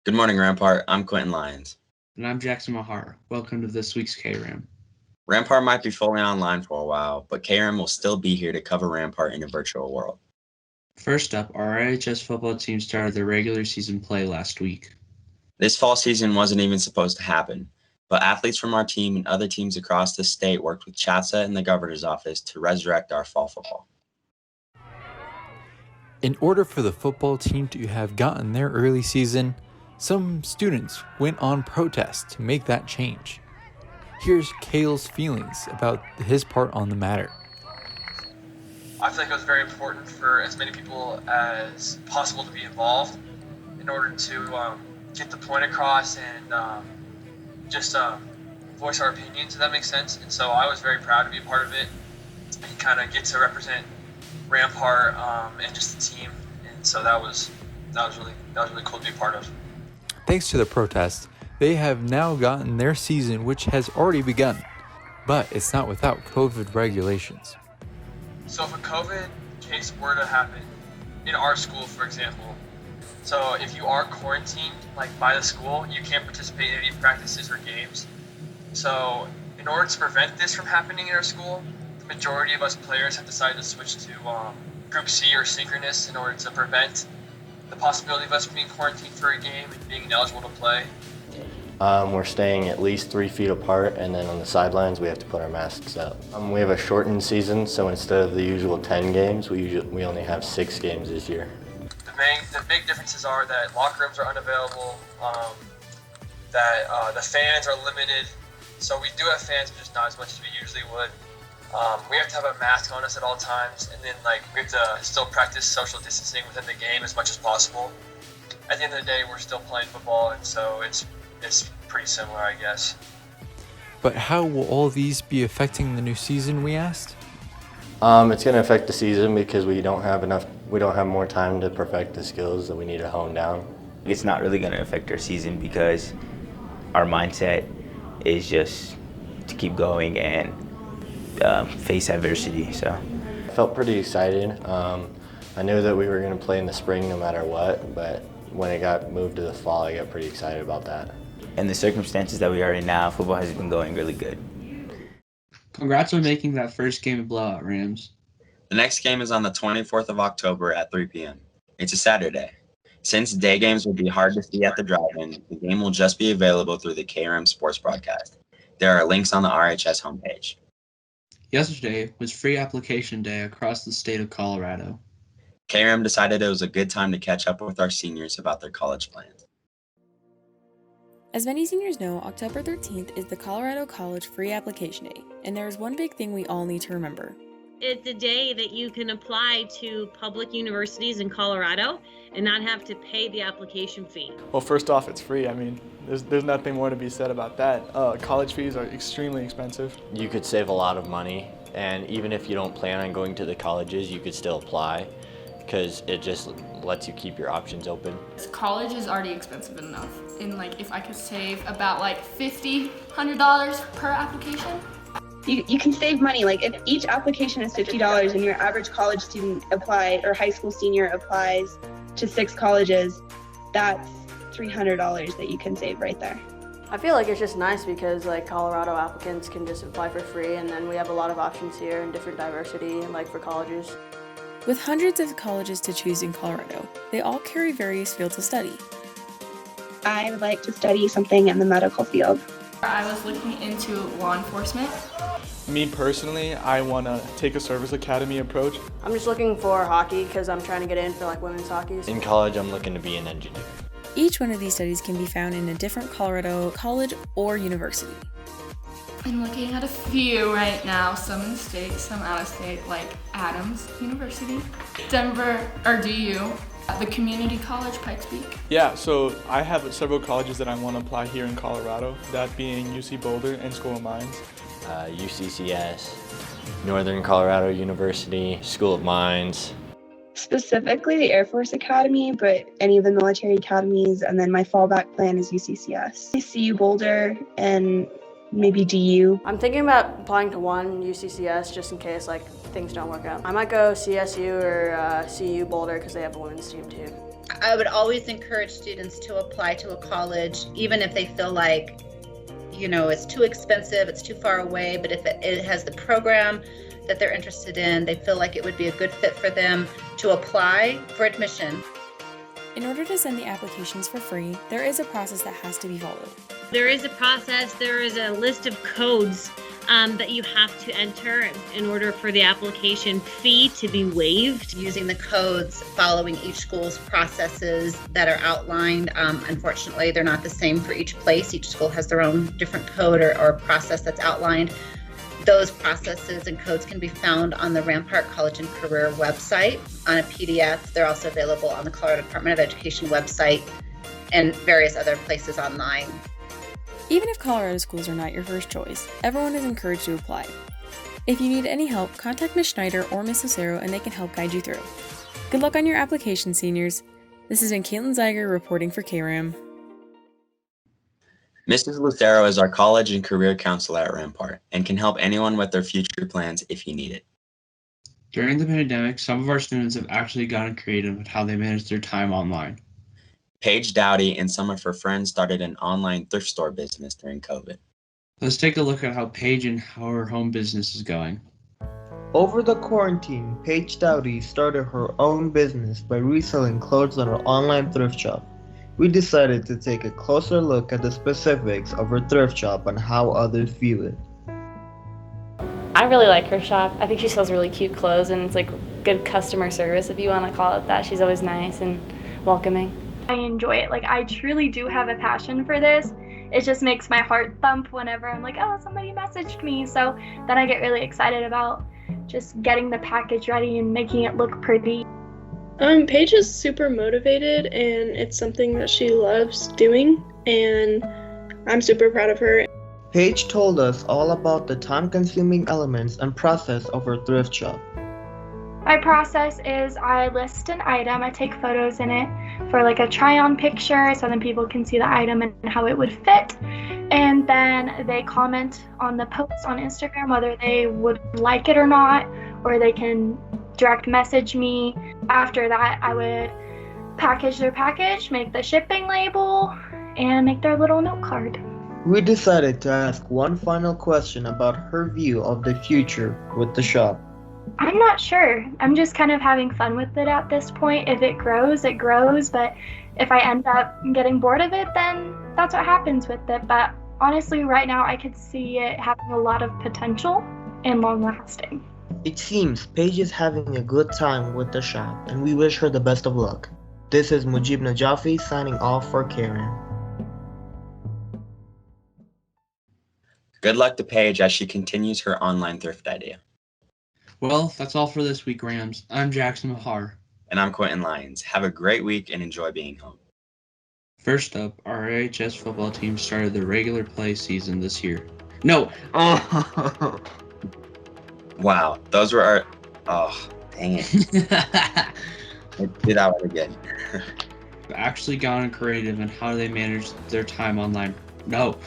Good morning, Rampart. I'm Quentin Lyons. And I'm Jackson Mahar. Welcome to this week's KRAM. Rampart might be fully online for a while, but KRAM will still be here to cover Rampart in a virtual world. First up, our RHS football team started their regular season play last week. This fall season wasn't even supposed to happen, but athletes from our team and other teams across the state worked with CHSA and the governor's office to resurrect our fall football. In order for the football team to have gotten their early season, some students went on protest to make that change. Here's Kale's feelings about his part on the matter. I feel like it was very important for as many people as possible to be involved in order to get the point across and just voice our opinions, if that makes sense. And so I was very proud to be a part of it and kind of get to represent Rampart and just the team. And so that was really cool to be a part of. Thanks to the protest, they have now gotten their season, which has already begun, but it's not without COVID regulations. So if a COVID case were to happen in our school, for example, so if you are quarantined by the school, you can't participate in any practices or games. So in order to prevent this from happening in our school, the majority of us players have decided to switch to Group C or synchronous in order to prevent the possibility of us being quarantined for a game and being ineligible to play. We're staying at least 3 feet apart, and then on the sidelines we have to put our masks up. We have a shortened season, so instead of the usual 10 games, we only have 6 games this year. The big differences are that locker rooms are unavailable, that the fans are limited. So we do have fans, but just not as much as we usually would. We have to have a mask on us at all times, and then we have to still practice social distancing within the game as much as possible. At the end of the day, we're still playing football, and so it's pretty similar, I guess. But how will all these be affecting the new season, we asked? It's going to affect the season because we don't have more time to perfect the skills that we need to hone down. It's not really going to affect our season because our mindset is just to keep going and face adversity. So I felt pretty excited. I knew that we were going to play in the spring no matter what, but when it got moved to the fall, I got pretty excited about that. In the circumstances that we are in now, football has been going really good. Congrats on making that first game a blowout, Rams. The next game is on the 24th of October at 3 p.m. It's a Saturday. Since day games will be hard to see at the drive-in, the game will just be available through the KRAM Sports broadcast. There are links on the RHS homepage. Yesterday was free application day across the state of Colorado. KRAM decided it was a good time to catch up with our seniors about their college plans. As many seniors know, October 13th is the Colorado College Free Application Day, and there is one big thing we all need to remember. It's a day that you can apply to public universities in Colorado and not have to pay the application fee. Well, first off, it's free. I mean, there's nothing more to be said about that. College fees are extremely expensive. You could save a lot of money, and even if you don't plan on going to the colleges, you could still apply because it just lets you keep your options open. College is already expensive enough, and if I could save about $50, $100 per application. You can save money. If each application is $50 and your average college student or high school senior applies to 6 colleges, that's $300 that you can save right there. I feel like it's just nice because Colorado applicants can just apply for free, and then we have a lot of options here and different diversity for colleges. With hundreds of colleges to choose in Colorado, they all carry various fields of study. I would like to study something in the medical field. I was looking into law enforcement. Me personally, I want to take a service academy approach. I'm just looking for hockey because I'm trying to get in for women's hockey. In college, I'm looking to be an engineer. Each one of these studies can be found in a different Colorado college or university. I'm looking at a few right now, some in state, some out of state, like Adams University, Denver, or DU, the community college, Pikes Peak. Yeah, so I have several colleges that I want to apply here in Colorado, that being UC Boulder and School of Mines. UCCS, Northern Colorado University, School of Mines. Specifically the Air Force Academy, but any of the military academies, and then my fallback plan is UCCS. CU Boulder and maybe DU? I'm thinking about applying to one UCCS just in case like things don't work out. I might go CSU or CU Boulder because they have a women's team too. I would always encourage students to apply to a college, even if they feel like, it's too expensive, it's too far away, but if it has the program that they're interested in, they feel like it would be a good fit for them to apply for admission. In order to send the applications for free, there is a process that has to be followed. There is a process, there is a list of codes that you have to enter in order for the application fee to be waived. Using the codes, following each school's processes that are outlined. Unfortunately, they're not the same for each place. Each school has their own different code or process that's outlined. Those processes and codes can be found on the Rampart College and Career website on a PDF. They're also available on the Colorado Department of Education website and various other places online. Even if Colorado schools are not your first choice, everyone is encouraged to apply. If you need any help, contact Ms. Schneider or Ms. Lucero and they can help guide you through. Good luck on your application, seniors. This has been Caitlin Zeiger reporting for Kram. Mrs. Lucero is our college and career counselor at Rampart and can help anyone with their future plans if you need it. During the pandemic, some of our students have actually gotten creative with how they manage their time online. Paige Dawdy and some of her friends started an online thrift store business during COVID. Let's take a look at how Paige and how her home business is going. Over the quarantine, Paige Dawdy started her own business by reselling clothes on her online thrift shop. We decided to take a closer look at the specifics of her thrift shop and how others view it. I really like her shop. I think she sells really cute clothes and it's like good customer service, if you want to call it that. She's always nice and welcoming. I enjoy it. Like, I truly do have a passion for this. It just makes my heart thump whenever I'm like, oh, somebody messaged me. So then I get really excited about just getting the package ready and making it look pretty. Paige is super motivated and it's something that she loves doing, and I'm super proud of her. Paige told us all about the time-consuming elements and process of her thrift shop. My process is I list an item, I take photos in it for like a try-on picture so then people can see the item and how it would fit. And then they comment on the post on Instagram whether they would like it or not, or they can direct message me. After that, I would package their package, make the shipping label, and make their little note card. We decided to ask one final question about her view of the future with the shop. I'm not sure. I'm just kind of having fun with it at this point. If it grows, it grows. But if I end up getting bored of it, then that's what happens with it. But honestly, right now, I could see it having a lot of potential and long lasting. It seems Paige is having a good time with the shop, and we wish her the best of luck. This is Mujib Najafi signing off for Karen. Good luck to Paige as she continues her online thrift idea. Well, that's all for this week, Rams. I'm Jackson Mahar. And I'm Quentin Lyons. Have a great week and enjoy being home. First up, our AHS football team started their regular play season this year. No! Oh! Wow, those were our... Oh, dang it. Let's do that one again. Actually gotten creative in how they manage their time online. No.